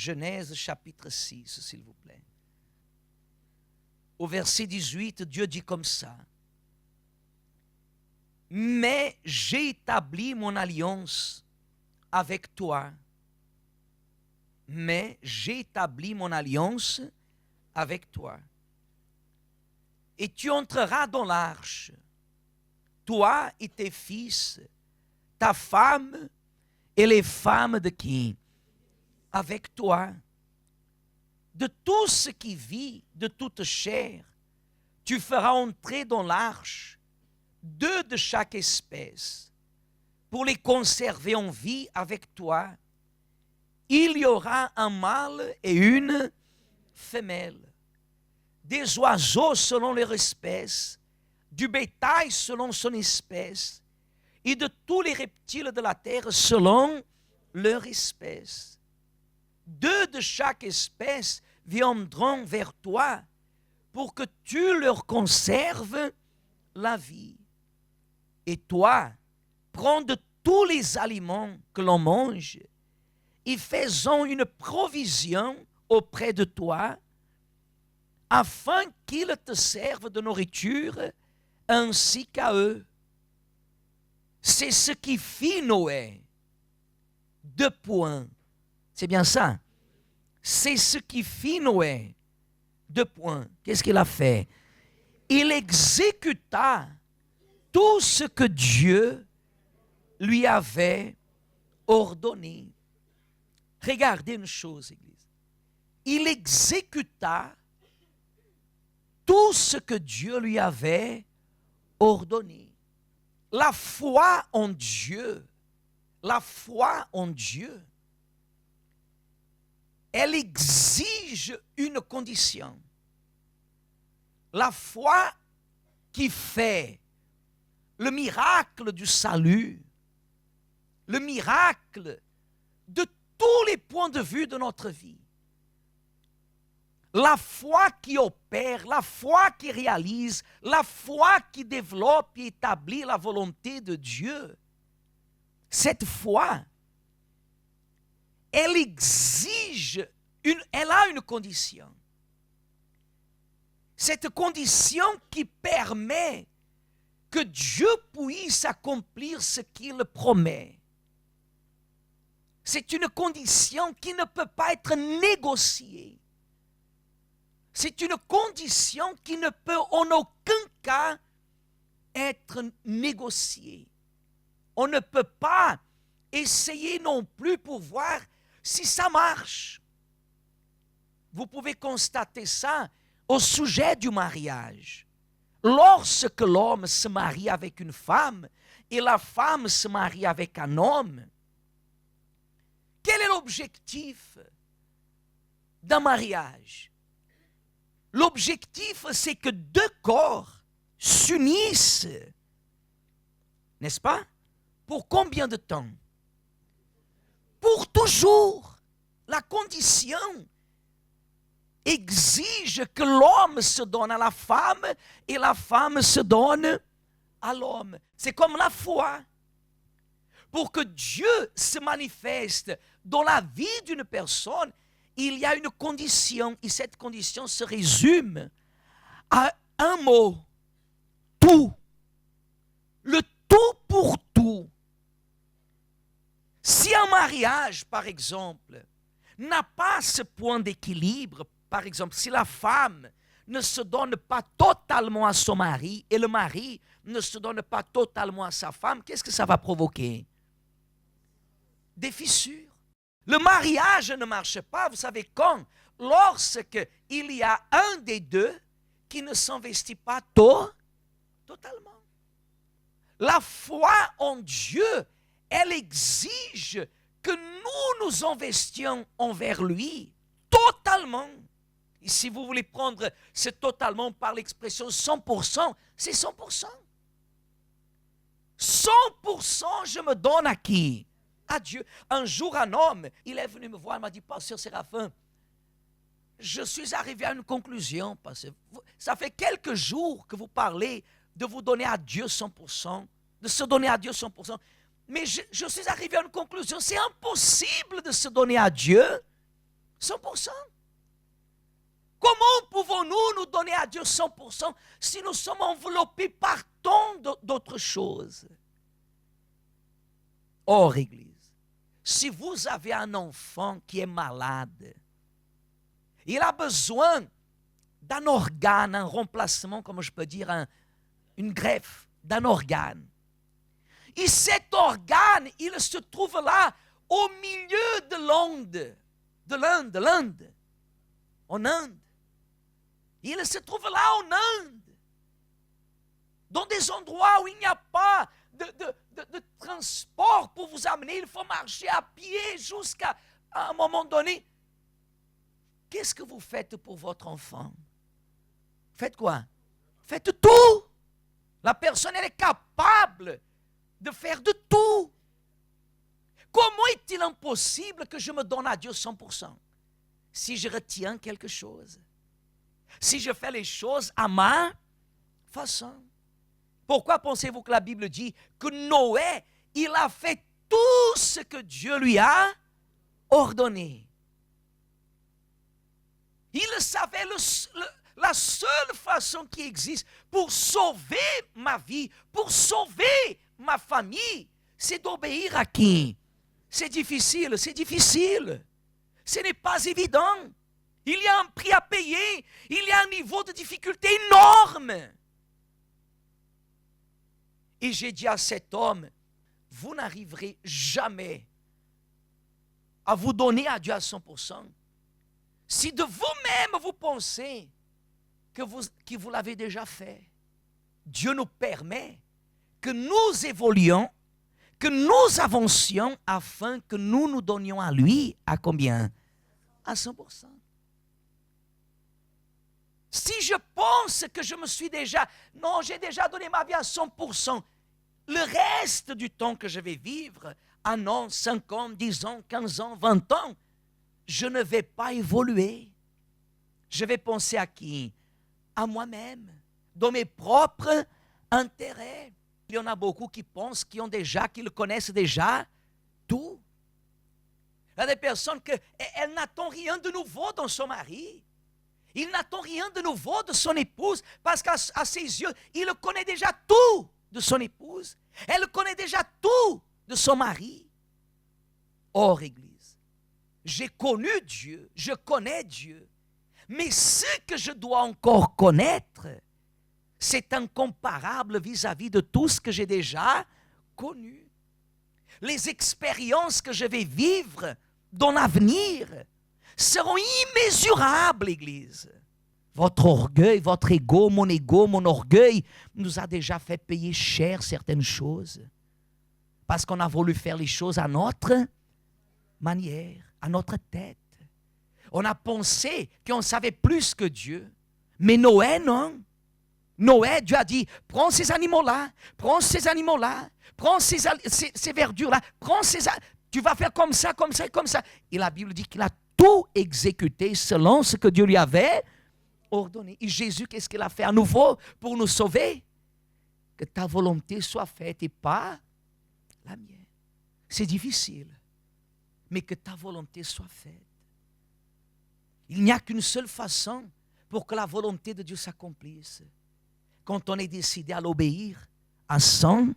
Genèse chapitre 6, s'il vous plaît. Au verset 18, Dieu dit comme ça. Mais j'ai établi mon alliance avec toi. Mais j'ai établi mon alliance avec toi. Et tu entreras dans l'arche, toi et tes fils, ta femme et les femmes de qui? Avec toi. De tout ce qui vit, de toute chair, tu feras entrer dans l'arche 2 de chaque espèce, pour les conserver en vie avec toi. Il y aura un mâle et une femelle, des oiseaux selon leur espèce, du bétail selon son espèce, et de tous les reptiles de la terre selon leur espèce. 2 de chaque espèce viendront vers toi pour que tu leur conserves la vie. Et toi, prends de tous les aliments que l'on mange et faisons une provision auprès de toi afin qu'ils te servent de nourriture ainsi qu'à eux. C'est ce qui fit Noé. 2 points. C'est bien ça. C'est ce qui fit Noé. 2 points. Qu'est-ce qu'il a fait? Il exécuta tout ce que Dieu lui avait ordonné. Regardez une chose, Église. Il exécuta tout ce que Dieu lui avait ordonné. La foi en Dieu, elle exige une condition. La foi qui fait le miracle du salut, le miracle de tous les points de vue de notre vie. La foi qui opère, la foi qui réalise, la foi qui développe et établit la volonté de Dieu. Cette foi, elle exige, elle a une condition. Cette condition qui permet que Dieu puisse accomplir ce qu'il promet. C'est une condition qui ne peut pas être négociée. C'est une condition qui ne peut en aucun cas être négociée. On ne peut pas essayer non plus pour voir si ça marche. Vous pouvez constater ça au sujet du mariage. Lorsque l'homme se marie avec une femme et la femme se marie avec un homme, quel est l'objectif d'un mariage? L'objectif, c'est que 2 corps s'unissent, n'est-ce pas? Pour combien de temps? Pour toujours. La condition exige que l'homme se donne à la femme et la femme se donne à l'homme. C'est comme la foi. Pour que Dieu se manifeste dans la vie d'une personne, il y a une condition, et cette condition se résume à un mot: tout. Le tout pour tout. Si un mariage, par exemple, n'a pas ce point d'équilibre, par exemple, si la femme ne se donne pas totalement à son mari et le mari ne se donne pas totalement à sa femme, qu'est-ce que ça va provoquer? Des fissures. Le mariage ne marche pas, vous savez quand? Lorsqu'il y a un des deux qui ne s'investit pas totalement. La foi en Dieu, elle exige que nous nous investions envers lui totalement. Et si vous voulez prendre ce totalement par l'expression 100%, c'est 100%. 100% je me donne à qui? À Dieu. Un jour, un homme, il est venu me voir, il m'a dit: Pasteur Séraphin, je suis arrivé à une conclusion, parce que ça fait quelques jours que vous parlez de vous donner à Dieu 100%, de se donner à Dieu 100%, mais je suis arrivé à une conclusion: c'est impossible de se donner à Dieu 100%. Comment pouvons-nous nous donner à Dieu 100% si nous sommes enveloppés par tant d'autres choses? Or, Église, si vous avez un enfant qui est malade, il a besoin d'un organe, un remplacement, comme je peux dire, une greffe d'un organe. Et cet organe, il se trouve là, au milieu de l'Inde, en Inde. Il se trouve là en Inde, dans des endroits où il n'y a pas de transport pour vous amener. Il faut marcher à pied jusqu'à un moment donné. Qu'est-ce que vous faites pour votre enfant? Faites quoi? Faites tout. La personne, elle est capable de faire de tout. Comment est-il impossible que je me donne à Dieu 100% si je retiens quelque chose? Si je fais les choses à ma façon. Pourquoi pensez-vous que la Bible dit que Noé, il a fait tout ce que Dieu lui a ordonné? Il savait la seule façon qui existe pour sauver ma vie, pour sauver ma famille, c'est d'obéir à qui? C'est difficile, c'est difficile. Ce n'est pas évident. Il y a un prix à payer. Il y a un niveau de difficulté énorme. Et j'ai dit à cet homme, vous n'arriverez jamais à vous donner à Dieu à 100% si de vous-même vous pensez que vous l'avez déjà fait. Dieu nous permet que nous évoluions, que nous avancions afin que nous nous donnions à lui à combien? À 100%. Si je pense que je me suis déjà, non, j'ai déjà donné ma vie à 100%, le reste du temps que je vais vivre, 1 an, 5 ans, 10 ans, 15 ans, 20 ans, je ne vais pas évoluer. Je vais penser à qui? À moi-même, dans mes propres intérêts. Il y en a beaucoup qui pensent, qui connaissent déjà tout. Il y a des personnes qu'elles n'attendent rien de nouveau dans son mari. Il n'attend rien de nouveau de son épouse parce qu'à ses yeux, il connaît déjà tout de son épouse. Elle connaît déjà tout de son mari. Or, Église, j'ai connu Dieu, je connais Dieu. Mais ce que je dois encore connaître, c'est incomparable vis-à-vis de tout ce que j'ai déjà connu. Les expériences que je vais vivre dans l'avenir seront immésurables, Église. Votre orgueil, votre ego, mon orgueil nous a déjà fait payer cher certaines choses. Parce qu'on a voulu faire les choses à notre manière, à notre tête. On a pensé qu'on savait plus que Dieu. Mais Noé, non. Noé, Dieu a dit, prends ces animaux-là, prends ces animaux-là, prends ces verdures-là, tu vas faire comme ça, comme ça et comme ça. Et la Bible dit qu'il a tout exécuté selon ce que Dieu lui avait ordonné. Et Jésus, qu'est-ce qu'il a fait à nouveau pour nous sauver? Que ta volonté soit faite et pas la mienne. C'est difficile, mais que ta volonté soit faite. Il n'y a qu'une seule façon pour que la volonté de Dieu s'accomplisse. Quand on est décidé à l'obéir à 100%.